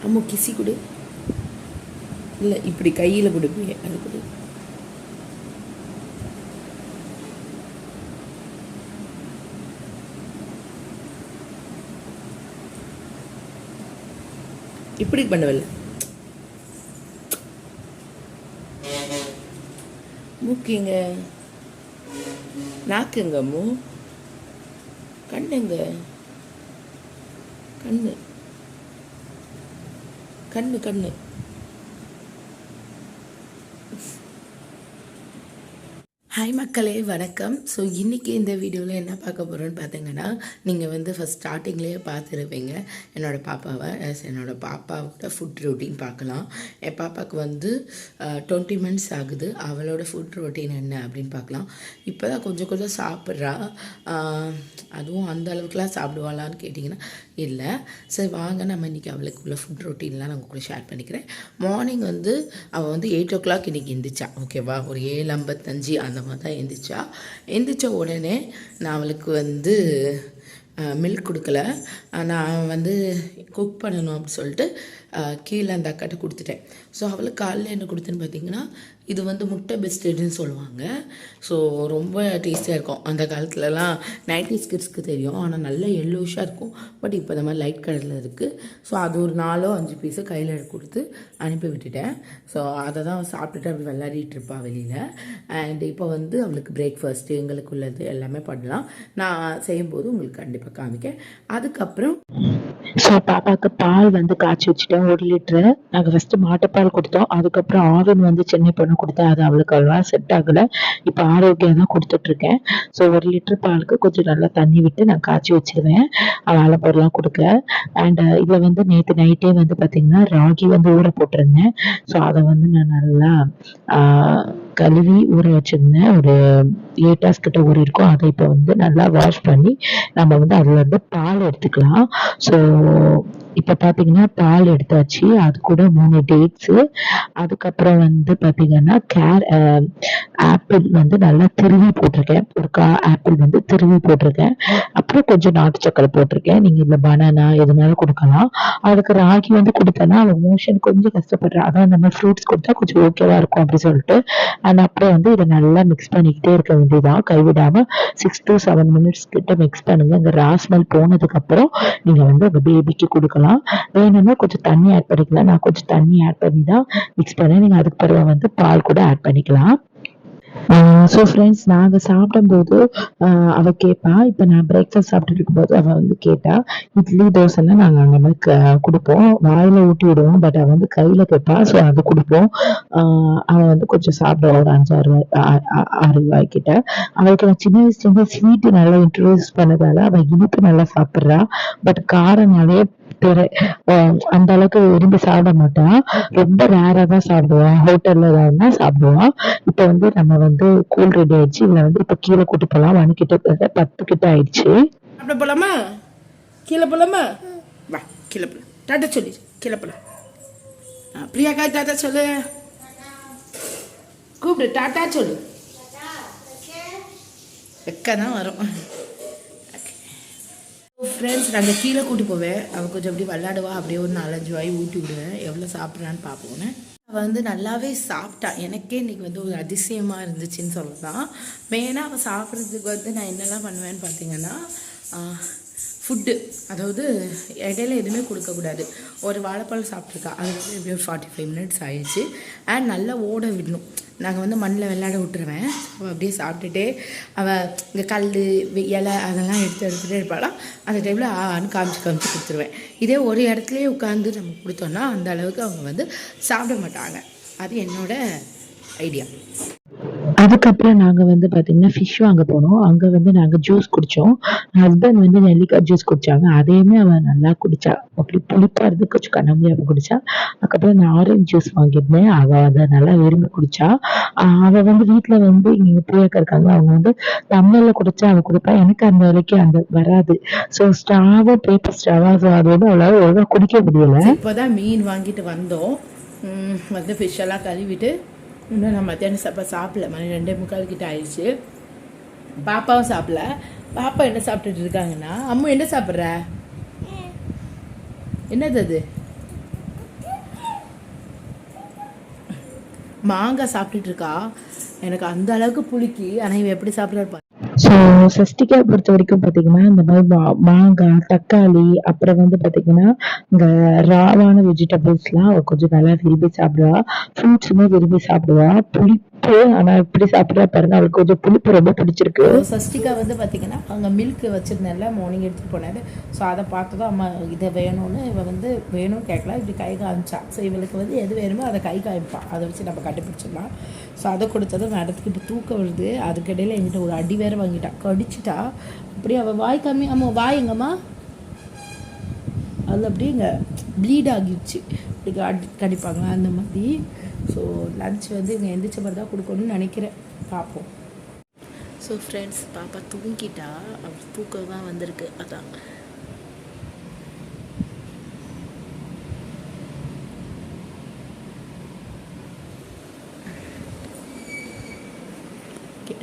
அம்மா கிசி கொடு. இல்லை இப்படி கையில் கொடுப்பீங்க, அது கொடு. இப்படி பண்ணவில்லை. மூக்குங்க, நாக்குங்க, அம்மு கண்ணுங்க, கண்ணு கண்ணு கண்ணு. ஹாய் மக்களே, வணக்கம். ஸோ இன்றைக்கி இந்த வீடியோவில் என்ன பார்க்க போகிறோன்னு பார்த்தீங்கன்னா, நீங்கள் வந்து ஃபஸ்ட் ஸ்டார்டிங்லேயே பார்த்துருப்பீங்க என்னோடய பாப்பாவை. என்னோடய பாப்பாவோட ஃபுட் ரொட்டீன் பார்க்கலாம். என் பாப்பாவுக்கு வந்து 20 months ஆகுது. அவளோட ஃபுட் ரொட்டீன் என்ன அப்படின்னு பார்க்கலாம். இப்போ தான் கொஞ்சம் கொஞ்சம் சாப்பிட்றா. அதுவும் அந்த அளவுக்குலாம் சாப்பிடுவாளான்னு கேட்டிங்கன்னா இல்லை. சரி வாங்க, நம்ம இன்றைக்கி அவளுக்கு உள்ள ஃபுட் ரொட்டீன்லாம் நான் கூட ஷேர் பண்ணிக்கிறேன். மார்னிங் வந்து அவள் வந்து 8 o'clock இன்றைக்கி எந்திரிச்சா. ஓகேவா, ஒரு 7:55 அந்த மாதிரி தான் எந்திரிச்சா. எந்திரிச்ச உடனே நான் அவளுக்கு வந்து மில்க் கொடுக்கல. நான் வந்து குக் பண்ணணும் அப்படின்னு சொல்லிட்டு கீழே அந்த அக்காட்ட கொடுத்துட்டேன். ஸோ அவளுக்கு காலையில் என்ன கொடுத்தேன்னு பார்த்தீங்கன்னா, இது வந்து முட்டை பிஸ்கெட்டுன்னு சொல்லுவாங்க. ஸோ ரொம்ப டேஸ்டியாக இருக்கும். அந்த காலத்துலலாம் 90s கிட்ஸ்க்கு தெரியும், ஆனால் நல்ல எல்லோஷாக இருக்கும். பட் இப்போ இந்த மாதிரி லைட் கலரில் இருக்குது. ஸோ அது ஒரு 4-5 பீஸு கையில் கொடுத்து அனுப்பி விட்டுட்டேன். ஸோ அதை தான் சாப்பிட்டுட்டு அப்படி விளையாடிட்டு இருப்பாள் வெளியில். அண்ட் இப்போ வந்து அவளுக்கு பிரேக்ஃபாஸ்ட்டு எங்களுக்கு உள்ளது எல்லாமே பண்ணலாம். நான் செய்யும்போது உங்களுக்கு கண்டிப்பாக காமிக்கேன். அதுக்கப்புறம் ஸோ பாப்பாவுக்கு பால் வந்து காய்ச்சி வச்சுட்டேன் 1 லிட்டரு. நாங்கள் ஃபஸ்ட்டு மாட்டுப்பால் கொடுத்தோம். அதுக்கப்புறம் ஆவின் வந்து சென்னை பொண்ணு கொடுத்தேன். அது அவளுக்கு அவ்வளோவா செட் ஆகலை. இப்போ ஆரோக்கியம் தான் கொடுத்துட்ருக்கேன். ஸோ 1 லிட்டர் பாலுக்கு கொஞ்சம் நல்லா தண்ணி விட்டு நான் காய்ச்சி வச்சுருவேன், வாழைப்பழம்லாம் கொடுக்க. அண்ட் இதில் வந்து நேற்று நைட்டே வந்து பார்த்திங்கன்னா ராகி வந்து ஊற போட்டிருந்தேன். ஸோ அதை வந்து நான் நல்லா கழுவி ஊற வச்சுருந்தேன். ஒரு 8 hours கிட்ட ஊறி இருக்கும். அதை இப்போ வந்து நல்லா வாஷ் பண்ணி நம்ம வந்து அதில் வந்து பால் எடுத்துக்கலாம். ஸோ இப்போ பார்த்தீங்கன்னா பால் எடுத்தாச்சு. அது கூட 3 டேட்ஸு, அதுக்கப்புறம் வந்து பார்த்தீங்கன்னா ஆப்பிள் வந்து நல்லா திருவி போட்டிருக்கேன். ஒரு ஆப்பிள் வந்து திருவி போட்டிருக்கேன். அப்புறம் கொஞ்சம் நாட்டு சக்கரை போட்டிருக்கேன். நீங்கள் இதில் பனானா எதுனாலும் கொடுக்கலாம். அதுக்கு ராகி வந்து கொடுத்தேன்னா அவள் மோஷன் கொஞ்சம் கஷ்டப்படுறா. அதான் இந்த மாதிரி ஃப்ரூட்ஸ் கொடுத்தா கொஞ்சம் ஓகேவா இருக்கும் அப்படி சொல்லிட்டு. அண்ட் அப்புறம் வந்து இதை நல்லா மிக்ஸ் பண்ணிக்கிட்டே இருக்க வேண்டியதான், கைவிடாமல் 6 to 7 minutes கிட்ட மிக்ஸ் பண்ணுங்க. இந்த ராஸ்மல் போனதுக்கப்புறம் நீங்கள் வந்து அந்த பேபிக்கு கொடுக்கலாம். வேணும்னா கொஞ்சம் தண்ணி ஆட் பண்ணிக்கலாம். நான் கொஞ்சம் தண்ணி ஆட் பண்ணி தான் மிக்ஸ் பண்ணேன். நீங்கள் அதுக்கு பிறகு வந்து பால் கூட ஆட் பண்ணிக்கலாம். ஸோ ஃப்ரெண்ட்ஸ், நாங்கள் சாப்பிடும்போது அவள் கேட்பா. இப்போ நான் பிரேக்ஃபாஸ்ட் சாப்பிட்டுட்டு இருக்கும்போது அவள் வந்து கேட்டா, இட்லி தோசைலாம் நாங்கள் அந்த மாதிரி கொடுப்போம், வாயில் ஊட்டி விடுவோம். பட் அவள் வந்து கையில் கேட்பா. ஸோ அது கொடுப்போம். அவள் வந்து கொஞ்சம் சாப்பிடுவோம், ஒரு 5-6 ரூபாய்க்கிட்ட. அவளுக்கு நான் சின்ன வயசுலேருந்து ஸ்வீட்டு நல்லா இன்ட்ரடியூஸ் பண்ணதால அவள் இனிப்பு நல்லா சாப்பிட்றா. பட் காரனாலே அந்த அளவுக்கு விரும்பி சாப்பிட மாட்டான். ரொம்ப ரேரா தான் சாப்பிடுவான். ஹோட்டல்ல ஏதாவது சாப்பிடுவான். இப்ப வந்து நம்ம வந்து கூல் ரெடி ஆயிடுச்சு. இதுல வந்து இப்ப கீழே கூட்டி போலாம். 10 கிட்ட ஆயிடுச்சு. அப்படி போலாமா? கீழே போலாமா? வா கீழே போலாம். டாட்டா சொல்லி கீழே போலாம். பிரியாக்கா டாட்டா சொல்லு. கூப்பிடு, டாட்டா சொல்லு. வெக்க தான் வரும். ஃப்ரெண்ட்ஸ், நாங்கள் கீழே கூட்டி போவேன். அவள் கொஞ்சம் அப்படி விளாடுவா. அப்படியே ஒரு 4-5 வாய் ஊட்டி விடுவேன். எவ்வளோ சாப்பிட்றான்னு பார்ப்போன்னு. அவள் வந்து நல்லாவே சாப்பிட்டா. எனக்கே இன்றைக்கி வந்து ஒரு அதிசயமாக இருந்துச்சுன்னு சொல்லலாம். மெயினாக அவள் சாப்பிட்றதுக்கு வந்து நான் என்னெல்லாம் பண்ணுவேன்னு பார்த்தீங்கன்னா, ஃபுட்டு, அதாவது இடையில எதுவுமே கொடுக்கக்கூடாது. ஒரு வாழைப்பழம் சாப்பிட்ருக்கா, அது வந்து எப்படியும் 45 minutes ஆயிடுச்சு. அண்ட் நல்லா ஓட விடணும். நாங்கள் வந்து மண்ணில் விளையாட விட்டுருவேன். அவள் அப்படியே சாப்பிட்டுட்டே அவள் இங்கே கல் இலை அதெல்லாம் எடுத்துகிட்டே இருப்பாளா. அந்த டைமில் ஆன்னு காமிச்சு கொடுத்துருவேன். இதே ஒரு இடத்துலையே உட்காந்து நம்ம கொடுத்தோன்னா அந்த அளவுக்கு அவங்க வந்து சாப்பிட மாட்டாங்க. அது என்னோட ஐடியா. அதுக்கப்புறம் நாங்கள் வந்து பார்த்தீங்கன்னா ஃபிஷ் வாங்க போனோம். அங்கே வந்து நாங்கள் ஜூஸ் குடித்தோம். ஹஸ்பண்ட் வந்து நெல்லிக்காய் ஜூஸ் குடித்தாங்க. அதையுமே அவள் நல்லா குடித்தா. அப்படி புளிப்பாக இருந்து கொஞ்சம் கண்ணாமூடியாக குடித்தா. அதுக்கப்புறம் நான் ஆரஞ்சு ஜூஸ் வாங்கியிருந்தேன். அவள் அதை நல்லா விரும்பி குடித்தா. அவள் வந்து வீட்டில் வந்து இங்கே பிரியாக்கா இருக்காங்க. அவங்க வந்து டம்ளரில் குடித்தா அவள் குடிப்பா. எனக்கு அந்த வேலைக்கு அந்த வராது. ஸோ ஸ்ட்ராவாக பேப்பர் ஸ்ட்ராவா. ஸோ அது வந்து அவளால் ஒழுங்காக குடிக்க முடியலை. இப்போ தான் மீன் வாங்கிட்டு வந்தோம். வந்து ஃபிஷ்ஷெல்லாம் கழுவிட்டு இன்னும் நான் மத்தியானம் சாப்பிடல. மணி 2:45 கிட்ட ஆயிடுச்சு. பாப்பாவும் சாப்பிடல. பாப்பா என்ன சாப்பிட்டுட்டு இருக்காங்கன்னா, அம்மு என்ன சாப்பிட்ற? என்னது அது? மாங்காய் சாப்பிட்டுட்டு இருக்கா. எனக்கு அந்த அளவுக்கு புளிக்கி. ஆனால் இவன் எப்படி சாப்பிட்றாரு. ஸோ சஷ்டிக்காய் பொறுத்த வரைக்கும் பார்த்தீங்கன்னா இந்த மாதிரி மாங்காய், தக்காளி, அப்புறம் வந்து பார்த்தீங்கன்னா இந்த ராவான வெஜிடபிள்ஸ்லாம் அவ கொஞ்சம் நல்லா விரும்பி சாப்பிடுவா. ஃப்ரூட்ஸுமே விரும்பி சாப்பிடுவா. புளிப்பு ஆனா எப்படி சாப்பிடுறா பாருங்க, அவளுக்கு கொஞ்சம் புளிப்பு ரொம்ப பிடிச்சிருக்கு. சஷ்டிகா வந்து பார்த்தீங்கன்னா அங்கே மில்க் வச்சுருந்தேன்ல, மார்னிங் எடுத்துகிட்டு போனாரு. ஸோ அதை பார்த்து தான் அம்மா இதை வேணும்னு இவன் வந்து வேணும்னு கேட்கலாம், இப்படி கை காமிச்சா. ஸோ இவளுக்கு வந்து எது வேணுமோ அதை கை காமிப்பான், அதை வச்சு நம்ம கண்டுபிடிச்சிடலாம். ஸோ அதை கொடுத்ததும் மேடத்துக்கு இப்போ தூக்கம் வருது. அதுக்கிடையில் என்கிட்ட ஒரு அடி வேறு வாங்கிட்டா, கடிச்சிட்டா. அப்படியே அவள் வாய் காமி, ஆமாம் வாய் எங்கம்மா, அது அப்படியே இங்கே ப்ளீட் ஆகிடுச்சு. இப்படி கடிப்பாங்க அந்த மாதிரி. ஸோ லன்ச் வந்து இங்கே எந்திரிச்ச மாதிரி தான் கொடுக்கணும்னு நினைக்கிறேன், பார்ப்போம். ஸோ ஃப்ரெண்ட்ஸ், பாப்பா தூங்கிட்டா, அவள் தூக்கம் தான் வந்திருக்கு. அதான்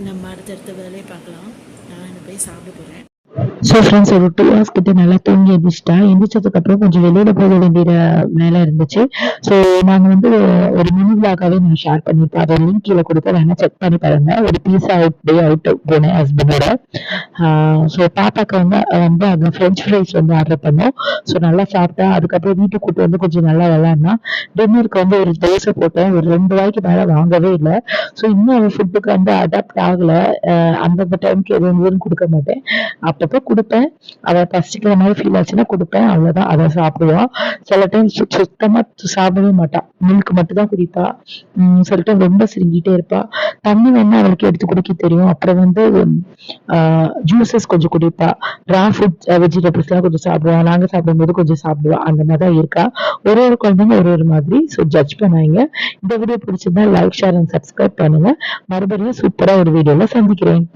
நம்ம அடுத்தடுத்த வேலையை பார்க்கலாம். நான் போய் சாப்பிட போகிறேன். ஸோ ஃப்ரெண்ட்ஸ், ஒரு 2 hours கிட்ட நல்லா தூங்கி எந்திரிச்சிட்டா. எந்திரிச்சதுக்கப்புறம் கொஞ்சம் வெளியில போக வேண்டிய வேலை இருந்துச்சு. ஸோ நாங்கள் வந்து ஒரு மினி விளாகாவே நான் ஷேர் பண்ணியிருப்பேன். அதை லிங்க் கீழே கொடுத்து வேணா செக் பண்ணி பாருங்க. ஒரு பீஸா அவுட் போனேன் ஹஸ்பண்டோட. ஸோ பாப்பாக்கு வந்து அங்கே ஃப்ரெஞ்ச் ஃப்ரைஸ் வந்து ஆர்டர் பண்ணோம். ஸோ நல்லா சாப்பிட்டா. அதுக்கப்புறம் வீட்டுக்கு கூட்டு வந்து கொஞ்சம் நல்லா விளாட்னா. டின்னருக்கு வந்து ஒரு தோசை போட்டேன். ஒரு 2 வாய்க்கு மேலே வாங்கவே இல்லை. ஸோ இன்னும் அவள் ஃபுட்டுக்கு வந்து அடாப்ட் ஆகலை. அந்தந்த டைமுக்கு எதுவும் கொடுக்க மாட்டேன், அப்பப்போ கொடுப்பேன். அவள் பசிக்கிற மாதிரி ஃபீல் ஆச்சுன்னா கொடுப்பேன், அவ்வளோதான். அதை சாப்பிடுவான். சில டைம் சுத்தமாக சாப்பிடவே மாட்டான், மில்க் மட்டும் தான் குடிப்பா. சில டைம் ரொம்ப சிரிங்கிட்டே இருப்பா. தண்ணி வேணா அவளுக்கு எடுத்து குடிக்க தெரியும். அப்புறம் வந்து ஜூசஸ் கொஞ்சம் குடிப்பா. ரா ஃபுட் வெஜிடபிள்ஸ்லாம் கொஞ்சம் சாப்பிடுவா. நாங்கள் சாப்பிடும்போது கொஞ்சம் சாப்பிடுவா. அந்த மாதிரி தான் இருக்கா. ஒரு குழந்தைங்க ஒரு மாதிரி. ஸோ ஜட்ஜ் பண்ணாங்க. இந்த வீடியோ பிடிச்சிருந்தா லைக், ஷேர் அண்ட் சப்ஸ்கிரைப் பண்ணுங்க. மறுபடியும் சூப்பரா ஒரு வீடியோல சந்திக்கிறேன்.